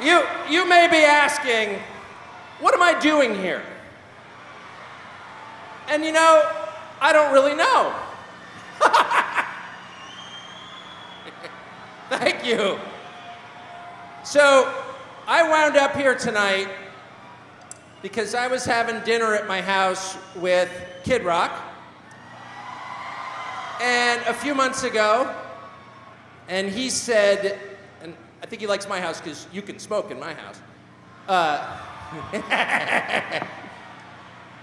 You may be asking, what am I doing here? And you know, I don't really know. Thank you. So, I wound up here tonight because I was having dinner at my house with Kid Rock. And a few months ago, and he said, and I think he likes my house because you can smoke in my house.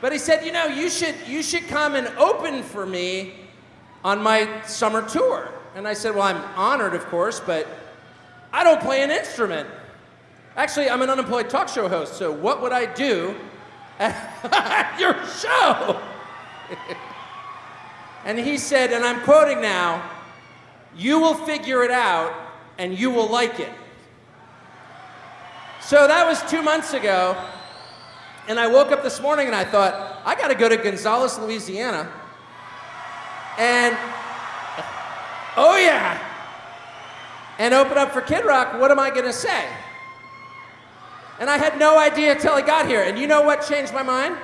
But he said, you know, you should come and open for me on my summer tour. And I said, well, I'm honored, of course, but I don't play an instrument. Actually, I'm an unemployed talk show host, so what would I do at your show? And he said, and I'm quoting now, you will figure it out and you will like it. So that was 2 months ago, and I woke up this morning and I thought, I gotta go to Gonzales, Louisiana, and, oh yeah, and open up for Kid Rock. What am I gonna say? And I had no idea till I got here. And you know what changed my mind?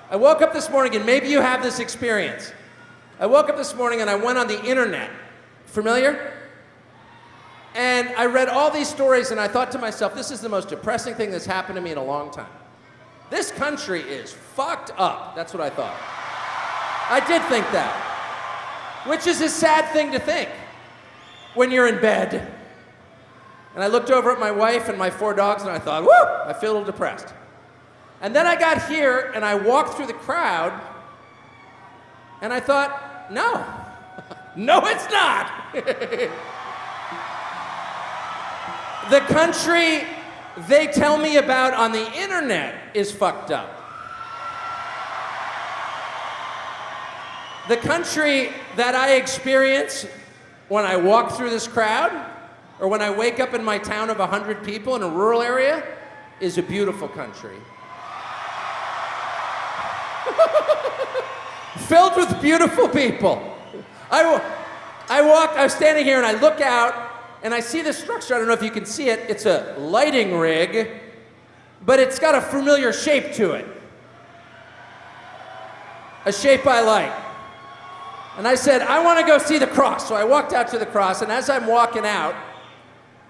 I woke up this morning, and maybe you have this experience. I woke up this morning and I went on the internet. Familiar? And I read all these stories and I thought to myself, this is the most depressing thing that's happened to me in a long time. This country is fucked up. That's what I thought. I did think that. Which is a sad thing to think when you're in bed. And I looked over at my wife and my 4 dogs and I thought, whoo, I feel a little depressed. And then I got here and I walked through the crowd and I thought, no, no it's not. The country they tell me about on the internet is fucked up. The country that I experience when I walk through this crowd, or when I wake up in my town of 100 people in a rural area, is a beautiful country. Filled with beautiful people. I was standing here and I look out and I see this structure. I don't know if you can see it. It's a lighting rig, but it's got a familiar shape to it. A shape I like. And I said, I want to go see the cross. So I walked out to the cross, and as I'm walking out,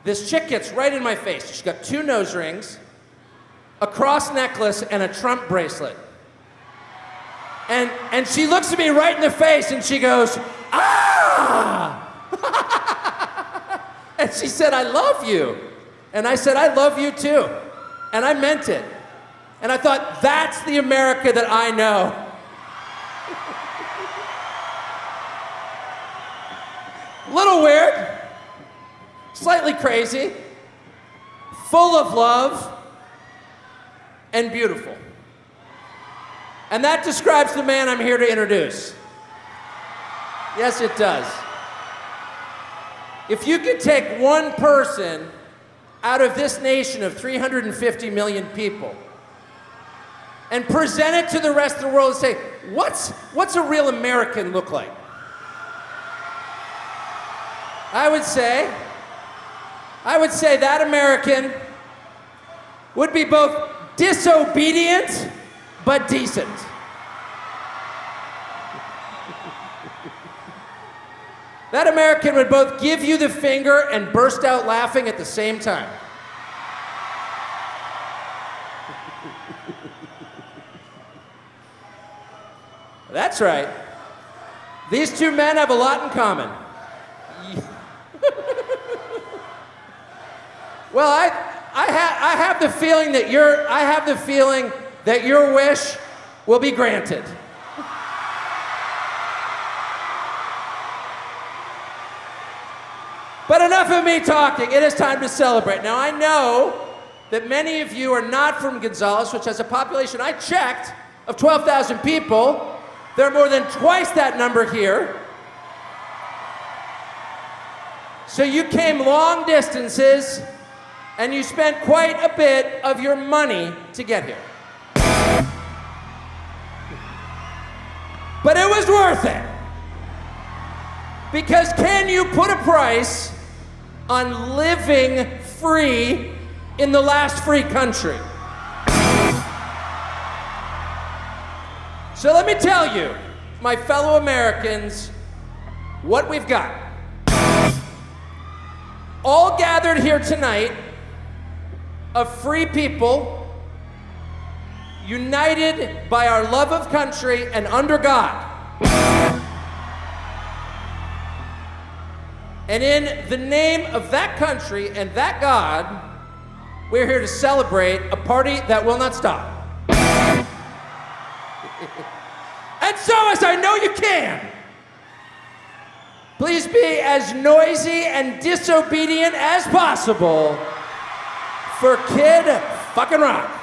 this chick gets right in my face. She's got 2 nose rings, a cross necklace, and a Trump bracelet. And she looks at me right in the face and she goes, ah! And she said, I love you. And I said, I love you too. And I meant it. And I thought, that's the America that I know. Little weird, slightly crazy, full of love, and beautiful. And that describes the man I'm here to introduce. Yes, it does. If you could take one person out of this nation of 350 million people and present it to the rest of the world and say, what's a real American look like? I would say that American would be both disobedient but decent. That American would both give you the finger and burst out laughing at the same time. That's right. These 2 men have a lot in common. Well, I have the feeling that your wish will be granted. But enough of me talking. It is time to celebrate. Now, I know that many of you are not from Gonzales, which has a population, I checked, of 12,000 people. There are more than twice that number here. So you came long distances, and you spent quite a bit of your money to get here. But it was worth it. Because can you put a price on living free in the last free country. So let me tell you, my fellow Americans, what we've got. All gathered here tonight of free people, united by our love of country and under God. And in the name of that country and that God, we're here to celebrate a party that will not stop. And so, as I know you can, please be as noisy and disobedient as possible for Kid Fucking Rock.